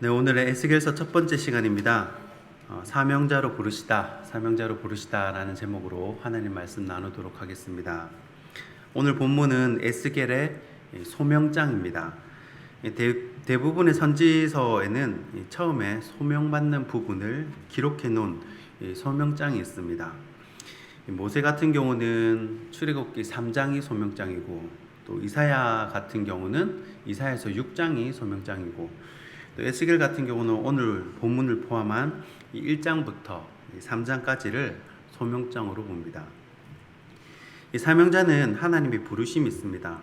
네, 오늘의 에스겔서 첫 번째 시간입니다. 사명자로 부르시다, 사명자로 부르시다라는 제목으로 하나님 말씀 나누도록 하겠습니다. 오늘 본문은 에스겔의 소명장입니다. 대부분의 선지서에는 처음에 소명받는 부분을 기록해 놓은 소명장이 있습니다. 모세 같은 경우는 출애굽기 3장이 소명장이고, 또 이사야 같은 경우는 이사야서 6장이 소명장이고, 또 에스겔 같은 경우는 오늘 본문을 포함한 1장부터 3장까지를 소명장으로 봅니다. 이 사명자는 하나님의 부르심이 있습니다.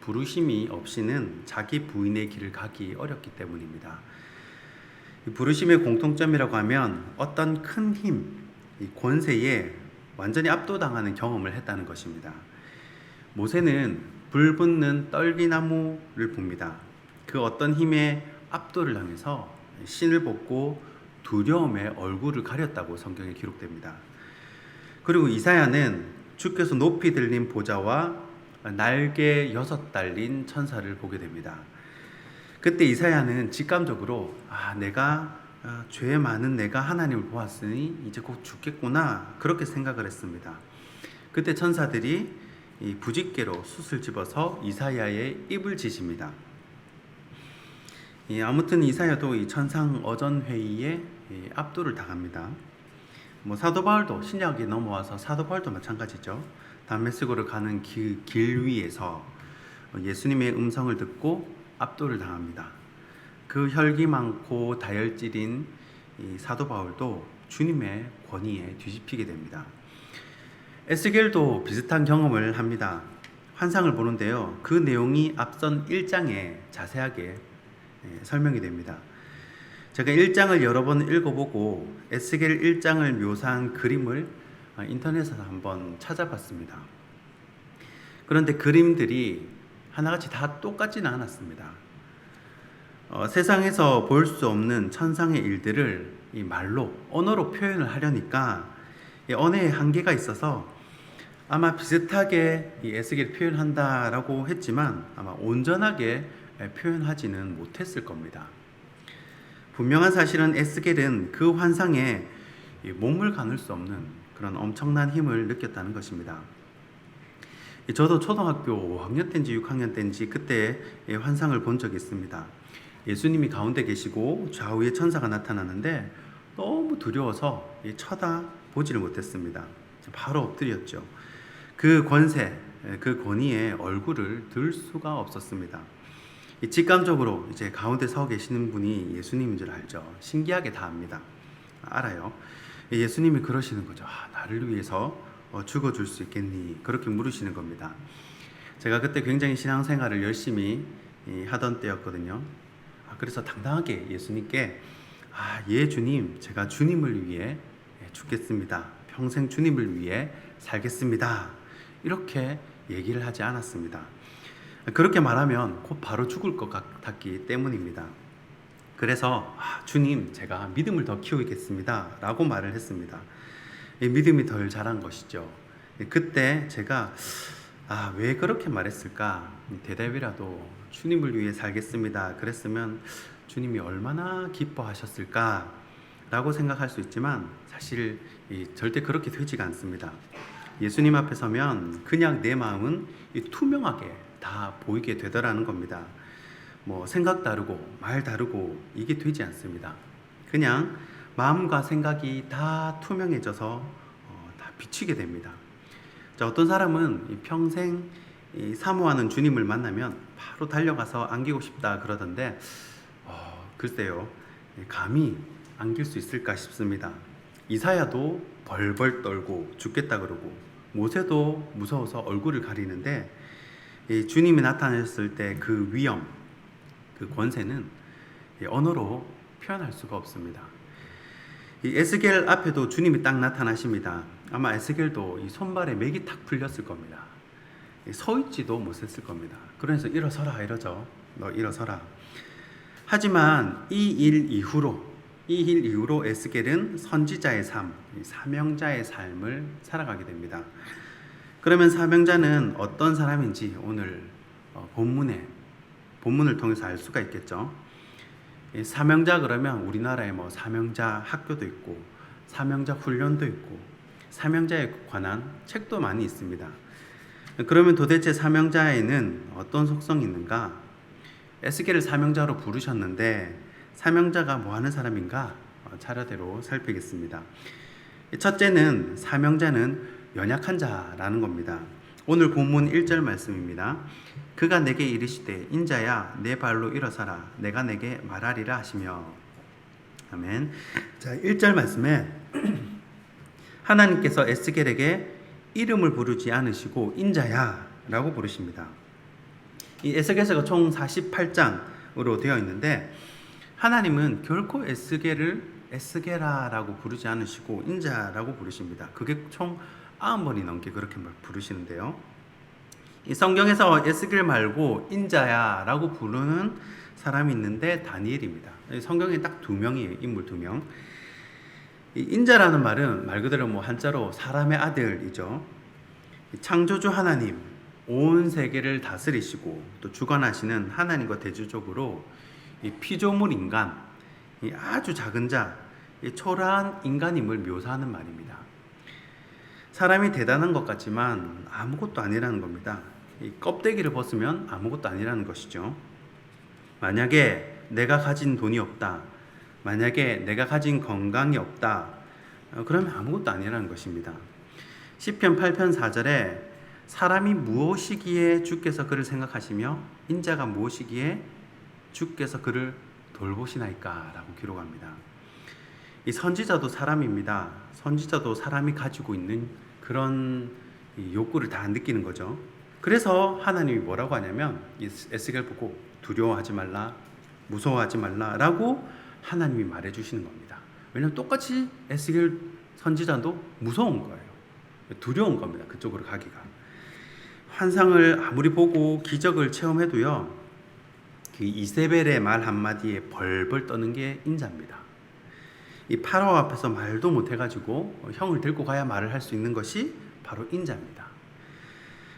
부르심이 없이는 자기 부인의 길을 가기 어렵기 때문입니다. 이 부르심의 공통점이라고 하면 어떤 큰 힘, 이 권세에 완전히 압도당하는 경험을 했다는 것입니다. 모세는 불붙는 떨기나무를 봅니다. 그 어떤 힘에 압도를 당해서 신을 벗고 두려움에 얼굴을 가렸다고 성경에 기록됩니다. 그리고 이사야는 주께서 높이 들린 보좌와 날개 6 달린 천사를 보게 됩니다. 그때 이사야는 직감적으로 내가 죄 많은 내가 하나님을 보았으니 이제 곧 죽겠구나, 그렇게 생각을 했습니다. 그때 천사들이 이 부집개로 숯을 집어서 이사야의 입을 지십니다. 아무튼 이사야도 이 천상 어전 회의에 압도를 당합니다. 사도 바울도 신약에 넘어와서 사도 바울도 마찬가지죠. 다메섹으로 가는 길 위에서 예수님의 음성을 듣고 압도를 당합니다. 그 혈기 많고 다혈질인 이 사도 바울도 주님의 권위에 뒤집히게 됩니다. 에스겔도 비슷한 경험을 합니다. 환상을 보는데요, 그 내용이 앞선 1장에 자세하게 설명이 됩니다. 제가 1장을 여러 번 읽어보고 에스겔 1장을 묘사한 그림을 인터넷에서 한번 찾아봤습니다. 그런데 그림들이 하나같이 다 똑같지는 않았습니다. 세상에서 볼 수 없는 천상의 일들을 이 말로, 언어로 표현을 하려니까 언어의 한계가 있어서 아마 비슷하게 이 에스겔 표현한다라고 했지만 아마 온전하게 표현하지는 못했을 겁니다. 분명한 사실은 에스겔은 그 환상에 몸을 가눌 수 없는 그런 엄청난 힘을 느꼈다는 것입니다. 저도 초등학교 5학년 때인지 6학년 때인지 그때 환상을 본 적이 있습니다. 예수님이 가운데 계시고 좌우에 천사가 나타나는데 너무 두려워서 쳐다보지를 못했습니다. 바로 엎드렸죠. 그 권세, 그 권위에 얼굴을 들 수가 없었습니다. 직감적으로 이제 가운데 서 계시는 분이 예수님인 줄 알죠. 신기하게 다 압니다. 알아요. 예수님이 그러시는 거죠. 나를 위해서 죽어줄 수 있겠니? 그렇게 물으시는 겁니다. 제가 그때 굉장히 신앙생활을 열심히 하던 때였거든요. 그래서 당당하게 예수님께 예 주님, 제가 주님을 위해 죽겠습니다. 평생 주님을 위해 살겠습니다. 이렇게 얘기를 하지 않았습니다. 그렇게 말하면 곧 바로 죽을 것 같았기 때문입니다. 그래서 주님, 제가 믿음을 더 키우겠습니다 라고 말을 했습니다. 믿음이 덜 자란 것이죠. 그때 제가 왜 그렇게 말했을까? 대답이라도 주님을 위해 살겠습니다 그랬으면 주님이 얼마나 기뻐하셨을까 라고 생각할 수 있지만 사실 절대 그렇게 되지가 않습니다. 예수님 앞에 서면 그냥 내 마음은 투명하게 다 보이게 되더라는 겁니다. 생각 다르고 말 다르고 이게 되지 않습니다. 그냥 마음과 생각이 다 투명해져서 다 비치게 됩니다. 어떤 사람은 평생 사모하는 주님을 만나면 바로 달려가서 안기고 싶다 그러던데 글쎄요, 감히 안길 수 있을까 싶습니다. 이사야도 벌벌 떨고 죽겠다 그러고 모세도 무서워서 얼굴을 가리는데 주님이 나타나셨을 때 그 위엄, 그 권세는 언어로 표현할 수가 없습니다. 에스겔 앞에도 주님이 딱 나타나십니다. 아마 에스겔도 이 손발에 맥이 탁 풀렸을 겁니다. 서 있지도 못했을 겁니다. 그래서 일어서라 이러죠. 너 일어서라. 하지만 이 일 이후로 에스겔은 선지자의 삶, 사명자의 삶을 살아가게 됩니다. 그러면 사명자는 어떤 사람인지 오늘 본문을 통해서 알 수가 있겠죠. 이 사명자 그러면 우리나라에 뭐 사명자 학교도 있고 사명자 훈련도 있고 사명자에 관한 책도 많이 있습니다. 그러면 도대체 사명자에는 어떤 속성이 있는가? 에스겔을 사명자로 부르셨는데 사명자가 뭐 하는 사람인가? 차례대로 살피겠습니다. 첫째는 사명자는 연약한 자라는 겁니다. 오늘 본문 1절 말씀입니다. 그가 내게 이르시되 인자야 내 발로 일어서라 내가 내게 말하리라 하시며. 아멘. 자, 1절 말씀에 하나님께서 에스겔에게 이름을 부르지 않으시고 인자야 라고 부르십니다. 이 에스겔서가 총 48장으로 되어 있는데 하나님은 결코 에스겔을 에스겔아라고 부르지 않으시고 인자라고 부르십니다. 그게 총 90번이 넘게 그렇게 부르시는데요. 이 성경에서 에스겔 말고 인자야라고 부르는 사람이 있는데 다니엘입니다. 성경에 딱 2명이에요. 인물 2명. 이 인자라는 말은 말 그대로 뭐 한자로 사람의 아들이죠. 창조주 하나님, 온 세계를 다스리시고 또 주관하시는 하나님과 대조적으로 이 피조물 인간, 이 아주 작은 자, 이 초라한 인간임을 묘사하는 말입니다. 사람이 대단한 것 같지만 아무것도 아니라는 겁니다. 이 껍데기를 벗으면 아무것도 아니라는 것이죠. 만약에 내가 가진 돈이 없다, 만약에 내가 가진 건강이 없다, 그러면 아무것도 아니라는 것입니다. 시편 8편 4절에 사람이 무엇이기에 주께서 그를 생각하시며 인자가 무엇이기에 주께서 그를 돌보시나이까 라고 기록합니다. 이 선지자도 사람입니다. 선지자도 사람이 가지고 있는 그런 욕구를 다 느끼는 거죠. 그래서 하나님이 뭐라고 하냐면 이 에스겔 보고 두려워하지 말라, 무서워하지 말라라고 하나님이 말해주시는 겁니다. 왜냐하면 똑같이 에스겔 선지자도 무서운 거예요. 두려운 겁니다. 그쪽으로 가기가. 환상을 아무리 보고 기적을 체험해도요, 그 이세벨의 말 한마디에 벌벌 떠는 게 인자입니다. 이 파라오 앞에서 말도 못해가지고 형을 데리고 가야 말을 할 수 있는 것이 바로 인자입니다.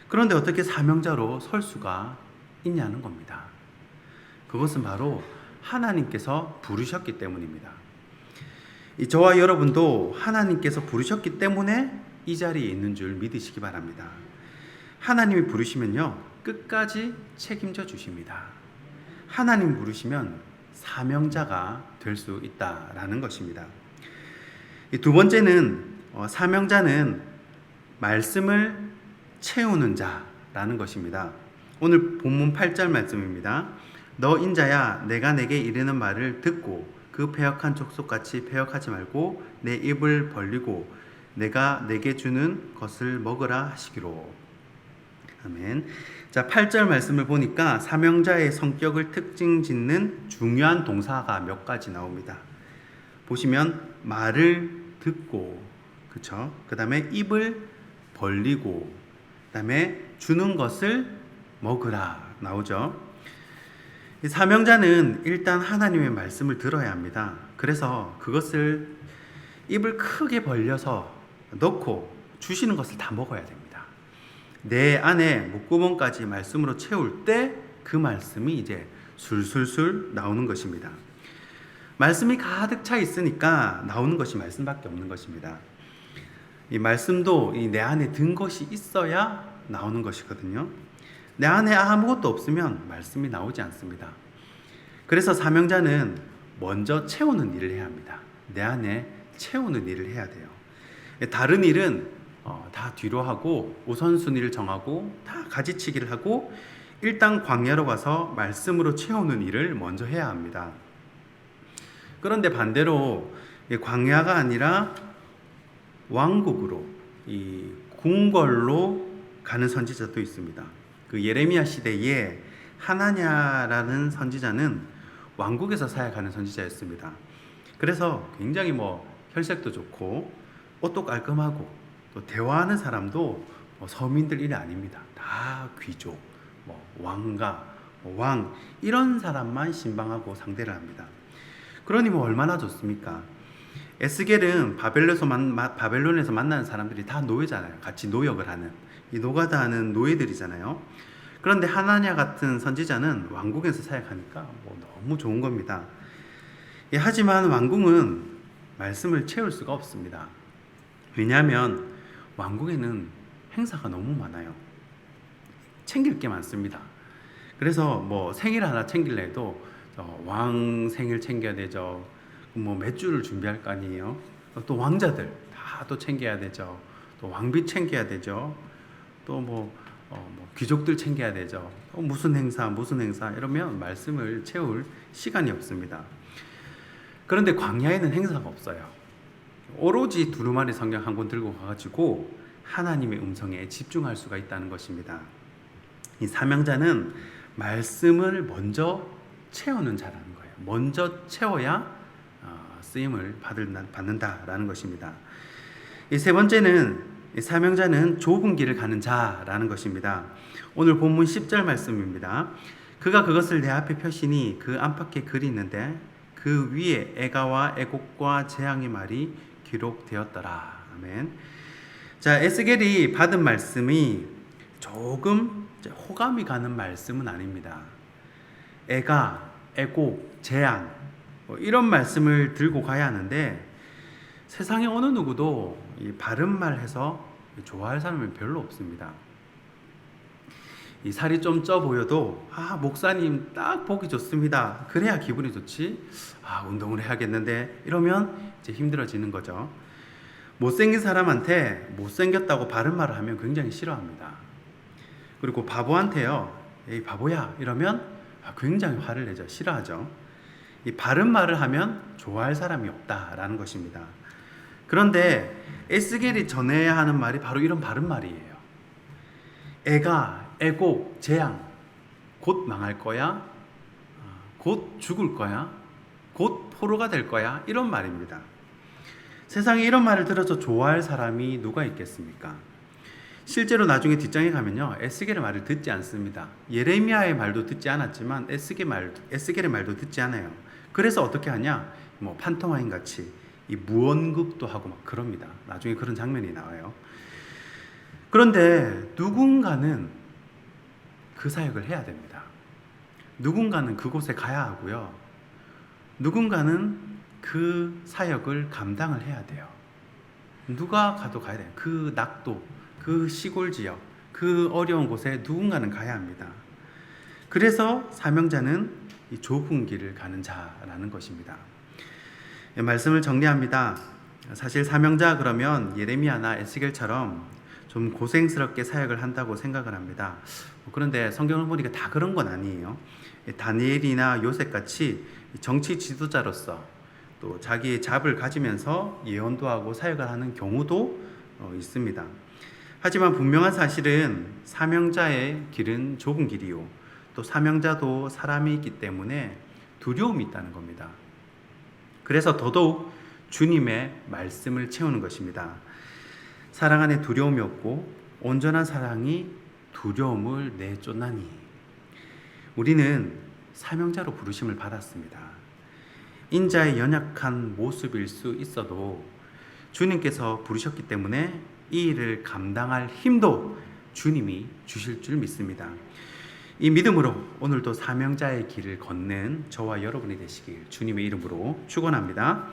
그런데 어떻게 사명자로 설 수가 있냐는 겁니다. 그것은 바로 하나님께서 부르셨기 때문입니다. 저와 여러분도 하나님께서 부르셨기 때문에 이 자리에 있는 줄 믿으시기 바랍니다. 하나님이 부르시면요, 끝까지 책임져 주십니다. 하나님 부르시면 사명자가 될 수 있다라는 것입니다. 두 번째는 사명자는 말씀을 채우는 자라는 것입니다. 오늘 본문 8절 말씀입니다. 너 인자야 내가 내게 이르는 말을 듣고 그 패역한 족속같이 패역하지 말고 내 입을 벌리고 내가 내게 주는 것을 먹으라 하시기로. 아멘. 자, 8절 말씀을 보니까 사명자의 성격을 특징 짓는 중요한 동사가 몇 가지 나옵니다. 보시면 말을 듣고, 그쵸? 그 다음에 입을 벌리고, 그 다음에 주는 것을 먹으라 나오죠. 이 사명자는 일단 하나님의 말씀을 들어야 합니다. 그래서 그것을 입을 크게 벌려서 넣고 주시는 것을 다 먹어야 됩니다. 내 안에 목구멍까지 말씀으로 채울 때 그 말씀이 이제 술술술 나오는 것입니다. 말씀이 가득 차 있으니까 나오는 것이 말씀밖에 없는 것입니다. 이 말씀도 내 안에 든 것이 있어야 나오는 것이거든요. 내 안에 아무것도 없으면 말씀이 나오지 않습니다. 그래서 사명자는 먼저 채우는 일을 해야 합니다. 내 안에 채우는 일을 해야 돼요. 다른 일은 다 뒤로 하고 우선순위를 정하고 다 가지치기를 하고 일단 광야로 가서 말씀으로 채우는 일을 먼저 해야 합니다. 그런데 반대로 광야가 아니라 왕국으로 이 궁궐로 가는 선지자도 있습니다. 그 예레미야 시대에 하나냐라는 선지자는 왕국에서 사역하는 선지자였습니다. 그래서 굉장히 혈색도 좋고 옷도 깔끔하고 또 대화하는 사람도 서민들 일이 아닙니다. 다 귀족, 왕가, 왕 이런 사람만 신방하고 상대를 합니다. 그러니 얼마나 좋습니까? 에스겔은 바벨론에서 만나는 사람들이 다 노예잖아요. 같이 노역을 하는 이 노가다 하는 노예들이잖아요. 그런데 하나냐 같은 선지자는 왕국에서 사역하니까 너무 좋은 겁니다. 하지만 왕궁은 말씀을 채울 수가 없습니다. 왜냐하면 왕궁에는 행사가 너무 많아요. 챙길 게 많습니다. 그래서 뭐 생일 하나 챙길래 해도 왕 생일 챙겨야 되죠. 뭐 맷줄을 준비할 거 아니에요. 또 왕자들 다 또 챙겨야 되죠. 또 왕비 챙겨야 되죠. 또 뭐 귀족들 챙겨야 되죠. 또 무슨 행사 이러면 말씀을 채울 시간이 없습니다. 그런데 광야에는 행사가 없어요. 오로지 두루마리 성경 한 권 들고 가가지고 하나님의 음성에 집중할 수가 있다는 것입니다. 이 사명자는 말씀을 먼저 채우는 자라는 거예요. 먼저 채워야 쓰임을 받는다라는 것입니다. 이 세 번째는 사명자는 좁은 길을 가는 자라는 것입니다. 오늘 본문 10절 말씀입니다. 그가 그것을 내 앞에 펴시니 그 안팎에 글이 있는데 그 위에 애가와 애곡과 재앙의 말이 기록되었더라. 아멘. 자, 에스겔이 받은 말씀이 조금 호감이 가는 말씀은 아닙니다. 애가, 애곡, 재앙 이런 말씀을 들고 가야 하는데 세상에 어느 누구도 이 바른 말 해서 좋아할 사람은 별로 없습니다. 이 살이 좀 쪄 보여도 목사님 딱 보기 좋습니다. 그래야 기분이 좋지. 운동을 해야겠는데 이러면 이제 힘들어지는 거죠. 못생긴 사람한테 못생겼다고 바른 말을 하면 굉장히 싫어합니다. 그리고 바보한테요, 에이 바보야 이러면 굉장히 화를 내죠. 싫어하죠. 이 바른 말을 하면 좋아할 사람이 없다라는 것입니다. 그런데 에스겔이 전해야 하는 말이 바로 이런 바른 말이에요. 애가, 애곡, 재앙, 곧 망할 거야, 곧 죽을 거야, 곧 포로가 될 거야, 이런 말입니다. 세상에 이런 말을 들어서 좋아할 사람이 누가 있겠습니까? 실제로 나중에 뒷장에 가면요, 에스겔의 말을 듣지 않습니다. 예레미야의 말도 듣지 않았지만 에스겔의 말도 듣지 않아요. 그래서 어떻게 하냐? 뭐 판토마임 같이 이 무언극도 하고 막 그럽니다. 나중에 그런 장면이 나와요. 그런데 누군가는 그 사역을 해야 됩니다. 누군가는 그곳에 가야 하고요. 누군가는 그 사역을 감당을 해야 돼요. 누가 가도 가야 돼요. 그 낙도, 그 시골 지역, 그 어려운 곳에 누군가는 가야 합니다. 그래서 사명자는 이 좁은 길을 가는 자라는 것입니다. 말씀을 정리합니다. 사실 사명자 그러면 예레미야나 에스겔처럼 좀 고생스럽게 사역을 한다고 생각을 합니다. 그런데 성경을 보니까 다 그런 건 아니에요. 다니엘이나 요셉같이 정치 지도자로서 또 자기의 잡을 가지면서 예언도 하고 사역을 하는 경우도 있습니다. 하지만 분명한 사실은 사명자의 길은 좁은 길이요. 또 사명자도 사람이 있기 때문에 두려움이 있다는 겁니다. 그래서 더더욱 주님의 말씀을 채우는 것입니다. 사랑 안에 두려움이 없고 온전한 사랑이 두려움을 내쫓나니. 우리는 사명자로 부르심을 받았습니다. 인자의 연약한 모습일 수 있어도 주님께서 부르셨기 때문에 이 일을 감당할 힘도 주님이 주실 줄 믿습니다. 이 믿음으로 오늘도 사명자의 길을 걷는 저와 여러분이 되시길 주님의 이름으로 축원합니다.